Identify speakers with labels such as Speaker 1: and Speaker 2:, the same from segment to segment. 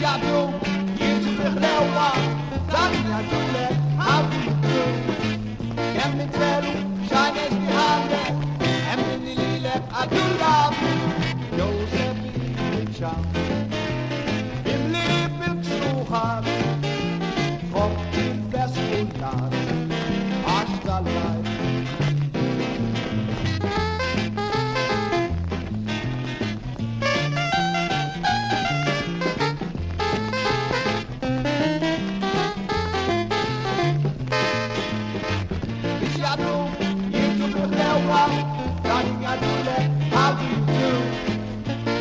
Speaker 1: shadow, into the flower, darling, I do let, how do you do? Can me tell, shine as behind it, and in the lily, I do love you. Joseph, the child, him live so hard, from the best of God, hasta life. Darling, I do that, how do you do?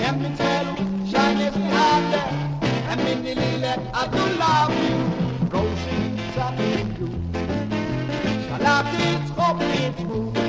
Speaker 1: Can me tell, shine as behind that, and Minnie Lilac, I do love you. Rosie, something you. Shall I be trouble?